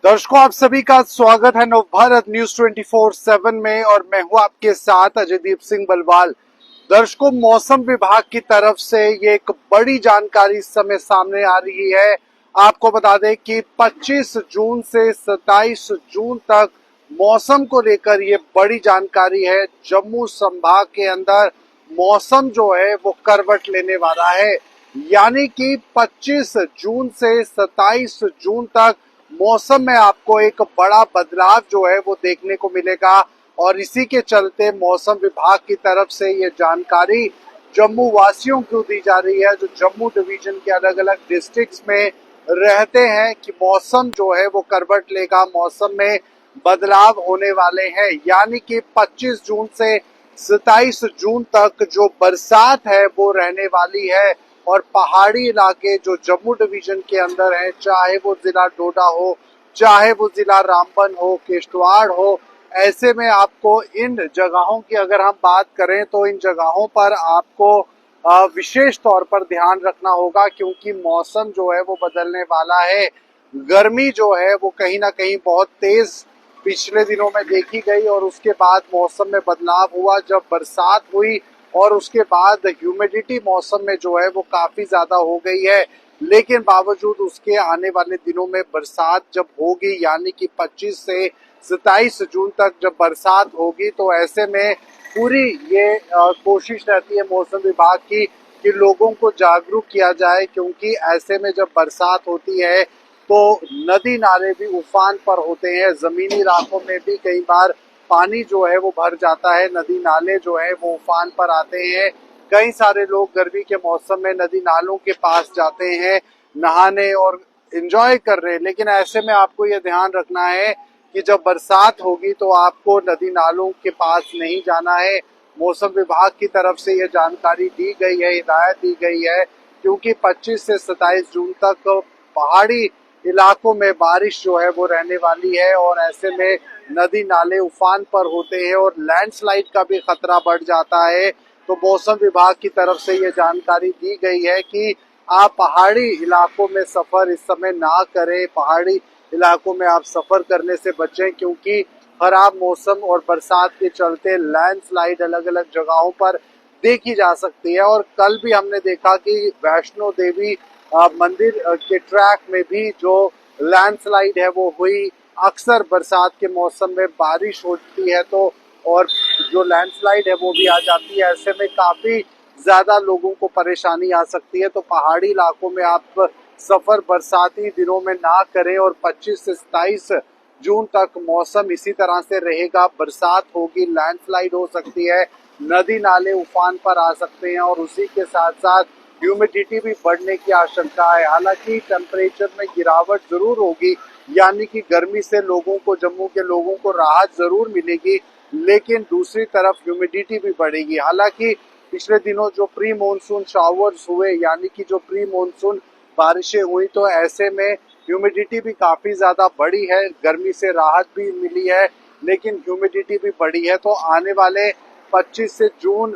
दर्शकों, आप सभी का स्वागत है नवभारत न्यूज 24/7 में और मैं हूं आपके साथ अजयदीप सिंह बलवाल। दर्शकों, मौसम विभाग की तरफ से ये एक बड़ी जानकारी इस समय सामने आ रही है। आपको बता दें कि 25 जून से 27 जून तक मौसम को लेकर ये बड़ी जानकारी है। जम्मू संभाग के अंदर मौसम जो है वो करवट लेने वाला है, यानी कि 25 जून से 27 जून तक मौसम में आपको एक बड़ा बदलाव जो है वो देखने को मिलेगा। और इसी के चलते मौसम विभाग की तरफ से ये जानकारी जम्मू वासियों को दी जा रही है, जो जम्मू डिवीजन के अलग अलग डिस्ट्रिक्ट्स में रहते हैं, कि मौसम जो है वो करवट लेगा, मौसम में बदलाव होने वाले हैं। यानी कि 25 जून से 27 जून तक जो बरसात है वो रहने वाली है। और पहाड़ी इलाके जो जम्मू डिवीजन के अंदर हैं, चाहे वो जिला डोडा हो, चाहे वो जिला रामबन हो, किश्तवाड़ हो, ऐसे में आपको इन जगहों की अगर हम बात करें तो इन जगहों पर आपको विशेष तौर पर ध्यान रखना होगा, क्योंकि मौसम जो है वो बदलने वाला है। गर्मी जो है वो कहीं ना कहीं बहुत तेज पिछले दिनों में देखी गई और उसके बाद मौसम में बदलाव हुआ जब बरसात हुई, और उसके बाद ह्यूमिडिटी मौसम में जो है वो काफी ज्यादा हो गई है। लेकिन बावजूद उसके आने वाले दिनों में बरसात जब होगी, यानी कि 25 से 27 जून तक जब बरसात होगी, तो ऐसे में पूरी ये कोशिश रहती है मौसम विभाग की कि लोगों को जागरूक किया जाए, क्योंकि ऐसे में जब बरसात होती है तो नदी नाले भी उफान पर होते हैं। जमीनी इलाकों में भी कई बार पानी जो है वो भर जाता है, नदी नाले जो है वो उफान पर आते हैं। कई सारे लोग गर्मी के मौसम में नदी नालों के पास जाते हैं नहाने और एंजॉय कर रहे हैं। लेकिन ऐसे में आपको ये ध्यान रखना है कि जब बरसात होगी तो आपको नदी नालों के पास नहीं जाना है। मौसम विभाग की तरफ से ये जानकारी दी गई है, हिदायत दी गई है, क्योंकि 25 से 27 जून तक पहाड़ी इलाकों में बारिश जो है वो रहने वाली है। और ऐसे में नदी नाले उफान पर होते हैं और लैंडस्लाइड का भी खतरा बढ़ जाता है। तो मौसम विभाग की तरफ से ये जानकारी दी गई है कि आप पहाड़ी इलाकों में सफर इस समय ना करें, पहाड़ी इलाकों में आप सफर करने से बचें, क्योंकि खराब मौसम और बरसात के चलते लैंडस्लाइड अलग अलग जगहों पर देखी जा सकती है। और कल भी हमने देखा कि वैष्णो देवी मंदिर के ट्रैक में भी जो लैंडस्लाइड है वो हुई। अक्सर बरसात के मौसम में बारिश होती है तो और जो लैंडस्लाइड है वो भी आ जाती है। ऐसे में काफी ज्यादा लोगों को परेशानी आ सकती है। तो पहाड़ी इलाकों में आप सफर बरसाती दिनों में ना करें। और 25 से 27 जून तक मौसम इसी तरह से रहेगा, बरसात होगी, लैंडस्लाइड हो सकती है, नदी नाले उफान पर आ सकते हैं और उसी के साथ साथ ह्यूमिडिटी भी बढ़ने की आशंका है। हालांकि टेम्परेचर में गिरावट जरूर होगी, यानी कि गर्मी से लोगों को, जम्मू के लोगों को राहत जरूर मिलेगी, लेकिन दूसरी तरफ ह्यूमिडिटी भी बढ़ेगी। हालांकि पिछले दिनों जो प्री मॉनसून शावर्स हुए, यानी कि जो प्री मॉनसून बारिशें हुई, तो ऐसे में ह्यूमिडिटी भी काफी ज्यादा बढ़ी है, गर्मी से राहत भी मिली है, लेकिन ह्यूमिडिटी भी बढ़ी है। तो आने वाले 25 से जून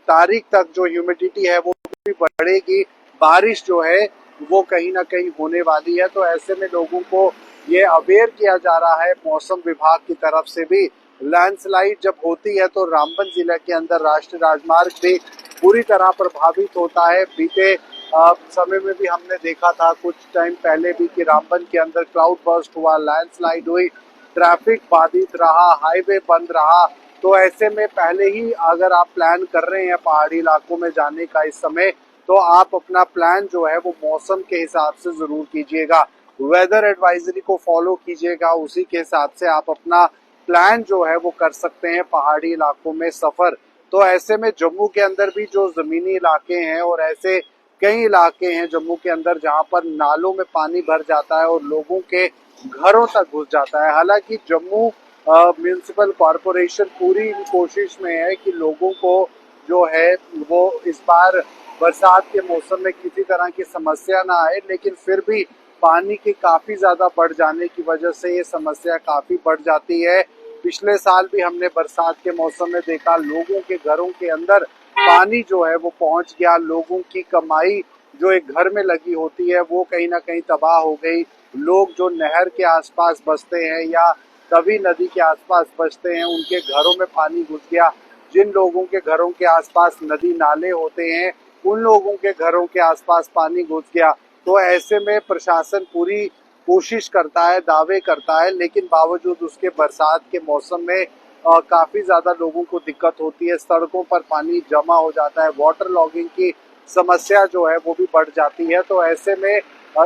तारीख तक जो ह्यूमिडिटी है वो भी बढ़ेगी, बारिश जो है वो कहीं ना कहीं होने वाली है। तो ऐसे में लोगों को ये अवेयर किया जा रहा है मौसम विभाग की तरफ से भी। लैंडस्लाइड जब होती है तो रामबन जिले के अंदर राष्ट्रीय राजमार्ग भी पूरी तरह प्रभावित होता है। बीते समय में भी हमने देखा था कुछ टाइम पहले भी कि रामबन के अंदर क्लाउड बर्स्ट हुआ, लैंडस्लाइड हुई, ट्रैफिक बाधित रहा, हाईवे बंद रहा। तो ऐसे में पहले ही अगर आप प्लान कर रहे हैं पहाड़ी इलाकों में जाने का इस समय, तो आप अपना प्लान जो है वो मौसम के हिसाब से जरूर कीजिएगा, वेदर एडवाइजरी को फॉलो कीजिएगा, उसी के हिसाब से आप अपना प्लान जो है वो कर सकते हैं पहाड़ी इलाकों में सफर। तो ऐसे में जम्मू के अंदर भी जो जमीनी इलाके हैं और ऐसे कई इलाके हैं जम्मू के अंदर जहां पर नालों में पानी भर जाता है और लोगों के घरों तक घुस जाता है। हालांकि जम्मू म्यूनिसिपल कॉरपोरेशन पूरी कोशिश में है कि लोगों को जो है वो इस बार बरसात के मौसम में किसी तरह की समस्या ना आए, लेकिन फिर भी पानी के काफी ज्यादा बढ़ जाने की वजह से ये समस्या काफी बढ़ जाती है। पिछले साल भी हमने बरसात के मौसम में देखा लोगों के घरों के अंदर पानी जो है वो पहुंच गया, लोगों की कमाई जो एक घर में लगी होती है वो कहीं ना कहीं तबाह हो गई। लोग जो नहर के आसपास बसते हैं या तवी नदी के आसपास बसते हैं, उनके घरों में पानी घुस गया। जिन लोगों के घरों के आसपास नदी नाले होते हैं, उन लोगों के घरों के आसपास पानी घुस गया। तो ऐसे में प्रशासन पूरी कोशिश करता है, दावे करता है, लेकिन बावजूद उसके बरसात के मौसम में काफी ज्यादा लोगों को दिक्कत होती है। सड़कों पर पानी जमा हो जाता है, वाटर लॉगिंग की समस्या जो है वो भी बढ़ जाती है। तो ऐसे में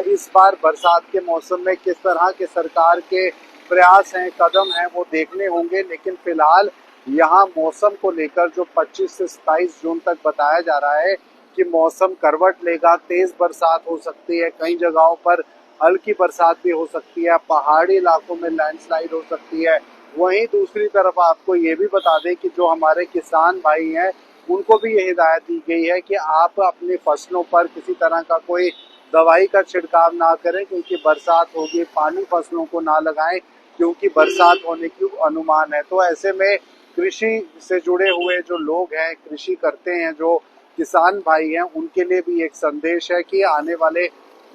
इस बार बरसात के मौसम में किस तरह के सरकार के प्रयास हैं, कदम हैं, वो देखने होंगे। लेकिन फिलहाल यहाँ मौसम को लेकर जो 25 से 27 जून तक बताया जा रहा है कि मौसम करवट लेगा, तेज बरसात हो सकती है, कई जगहों पर हल्की बरसात भी हो सकती है, पहाड़ी इलाकों में लैंडस्लाइड हो सकती है। वहीं दूसरी तरफ आपको ये भी बता दें कि जो हमारे किसान भाई हैं, उनको भी ये हिदायत दी गई है कि आप अपनी फसलों पर किसी तरह का कोई दवाई का छिड़काव ना करें, क्योंकि बरसात होगी, पानी फसलों को ना लगाएं, क्योंकि बरसात होने की अनुमान है। तो ऐसे में कृषि से जुड़े हुए जो लोग हैं, कृषि करते हैं, जो किसान भाई हैं, उनके लिए भी एक संदेश है कि आने वाले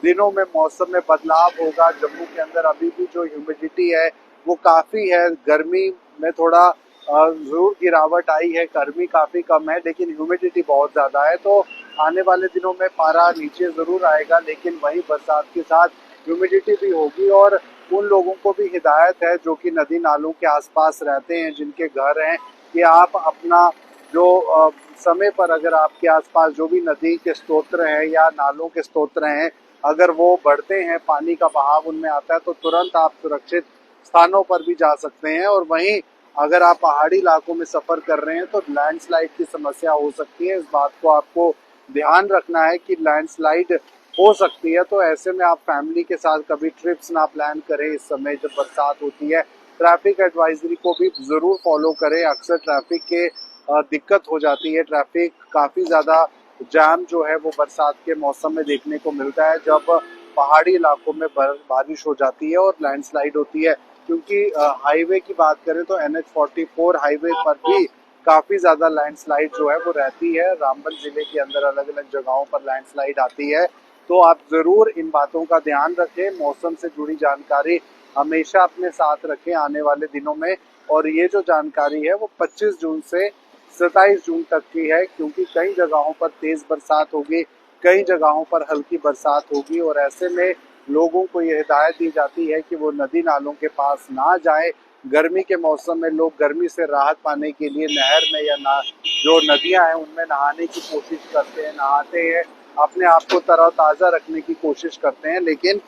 दिनों में मौसम में बदलाव होगा। जम्मू के अंदर अभी भी जो ह्यूमिडिटी है वो काफ़ी है, गर्मी में थोड़ा जरूर गिरावट आई है, गर्मी काफ़ी कम है, लेकिन ह्यूमिडिटी बहुत ज़्यादा है। तो आने वाले दिनों में पारा नीचे ज़रूर आएगा, लेकिन वहीं बरसात के साथ ह्यूमिडिटी भी होगी। और उन लोगों को भी हिदायत है जो कि नदी नालों के आसपास रहते हैं, जिनके घर हैं, कि आप अपना जो समय पर अगर आपके आसपास जो भी नदी के स्तोत्र हैं या नालों के स्तोत्र हैं, अगर वो बढ़ते हैं, पानी का बहाव उनमें आता है, तो तुरंत आप सुरक्षित स्थानों पर भी जा सकते हैं। और वहीं अगर आप पहाड़ी इलाकों में सफर कर रहे हैं तो लैंडस्लाइड की समस्या हो सकती है। इस बात को आपको ध्यान रखना है कि लैंडस्लाइड हो सकती है। तो ऐसे में आप फैमिली के साथ कभी ट्रिप्स ना प्लान करें इस समय जब बरसात होती है। ट्रैफिक एडवाइजरी को भी जरूर फॉलो करें। अक्सर ट्रैफिक के दिक्कत हो जाती है, ट्रैफिक काफ़ी ज़्यादा जाम जो है वो बरसात के मौसम में देखने को मिलता है जब पहाड़ी इलाकों में बारिश हो जाती है और लैंडस्लाइड होती है। क्योंकि हाईवे की बात करें तो NH-44 हाईवे पर भी काफ़ी ज़्यादा लैंडस्लाइड जो है वो रहती है। रामबन जिले के अंदर अलग अलग जगहों पर लैंडस्लाइड आती है। तो आप ज़रूर इन बातों का ध्यान रखें, मौसम से जुड़ी जानकारी हमेशा अपने साथ रखें आने वाले दिनों में। और ये जो जानकारी है वो 25 जून से 27 जून तक की है, क्योंकि कई जगहों पर तेज बरसात होगी, कई जगहों पर हल्की बरसात होगी। और ऐसे में लोगों को ये हिदायत दी जाती है कि वो नदी नालों के पास ना जाएं। गर्मी के मौसम में लोग गर्मी से राहत पाने के लिए नहर में या जो नदियां हैं उनमें नहाने की कोशिश करते हैं, नहाते हैं, अपने आप को तरोताज़ा रखने की कोशिश करते हैं, लेकिन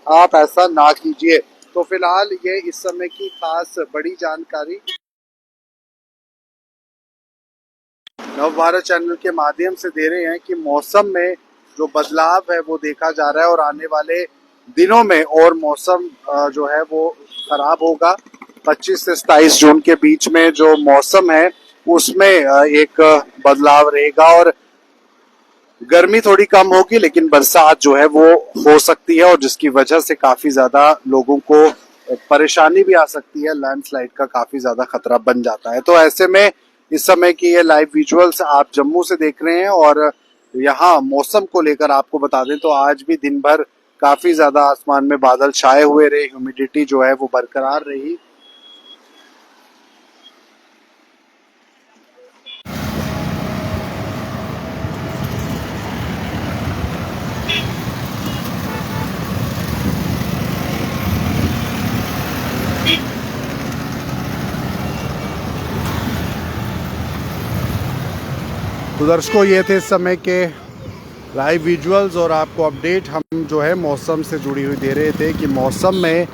आप ऐसा ना कीजिए। तो फिलहाल ये इस समय की खास बड़ी जानकारी नवभारत चैनल के माध्यम से दे रहे हैं कि मौसम में जो बदलाव है वो देखा जा रहा है और आने वाले दिनों में और मौसम जो है वो खराब होगा। 25 से 27 जून के बीच में जो मौसम है उसमें एक बदलाव रहेगा और गर्मी थोड़ी कम होगी, लेकिन बरसात जो है वो हो सकती है और जिसकी वजह से काफी ज्यादा लोगों को परेशानी भी आ सकती है, लैंडस्लाइड का काफी ज्यादा खतरा बन जाता है। तो ऐसे में इस समय की ये लाइव विजुअल्स आप जम्मू से देख रहे हैं और यहाँ मौसम को लेकर आपको बता दें तो आज भी दिन भर काफी ज्यादा आसमान में बादल छाए हुए रहे, ह्यूमिडिटी जो है वो बरकरार रही। तो दर्शकों, ये थे इस समय के लाइव विजुअल्स और आपको अपडेट हम जो है मौसम से जुड़ी हुई दे रहे थे कि मौसम में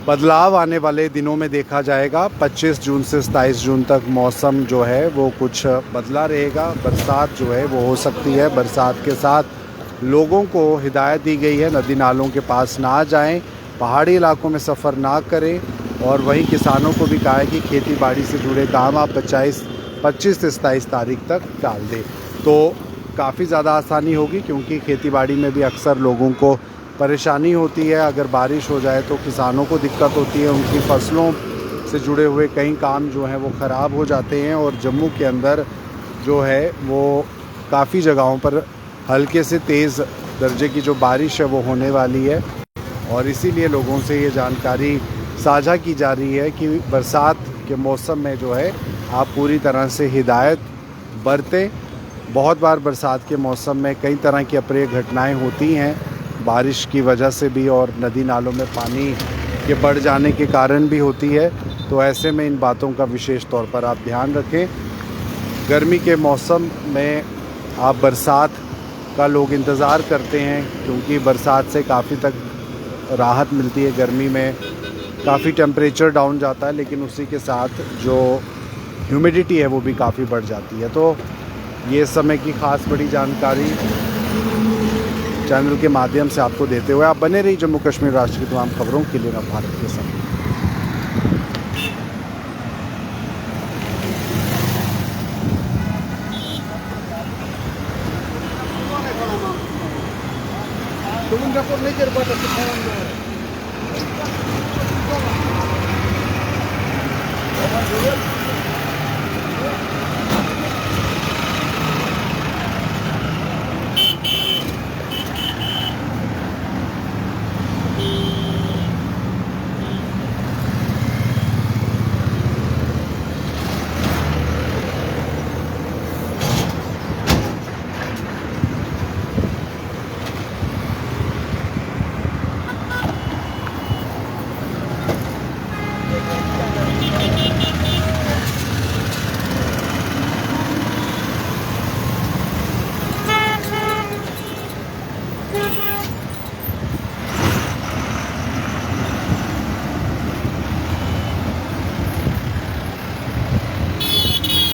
बदलाव आने वाले दिनों में देखा जाएगा। 25 जून से 27 जून तक मौसम जो है वो कुछ बदला रहेगा, बरसात जो है वो हो सकती है। बरसात के साथ लोगों को हिदायत दी गई है नदी नालों के पास ना जाएं, पहाड़ी इलाकों में सफ़र ना करें और वहीं किसानों को भी कहा है कि खेती बाड़ी से जुड़े काम आप 25 से 27 तारीख तक डाल दें, तो काफ़ी ज़्यादा आसानी होगी। क्योंकि खेतीबाड़ी में भी अक्सर लोगों को परेशानी होती है, अगर बारिश हो जाए तो किसानों को दिक्कत होती है, उनकी फसलों से जुड़े हुए कई काम जो हैं वो ख़राब हो जाते हैं। और जम्मू के अंदर जो है वो काफ़ी जगहों पर हल्के से तेज़ दर्जे की जो बारिश है वो होने वाली है। और इसीलिए लोगों से ये जानकारी साझा की जा रही है कि बरसात के मौसम में जो है आप पूरी तरह से हिदायत बरतें। बहुत बार बरसात के मौसम में कई तरह की अप्रिय घटनाएं होती हैं, बारिश की वजह से भी और नदी नालों में पानी के बढ़ जाने के कारण भी होती है। तो ऐसे में इन बातों का विशेष तौर पर आप ध्यान रखें। गर्मी के मौसम में आप बरसात का लोग इंतज़ार करते हैं, क्योंकि बरसात से काफ़ी तक राहत मिलती है। गर्मी में काफ़ी टेम्परेचर डाउन जाता है, लेकिन उसी के साथ जो ह्यूमिडिटी है वो भी काफ़ी बढ़ जाती है। तो ये समय की ख़ास बड़ी जानकारी चैनल के माध्यम से आपको देते हुए आप बने रहिए जम्मू कश्मीर राष्ट्र की तमाम खबरों के लिए नव भारत के साथ। तुम नहीं कर पाते।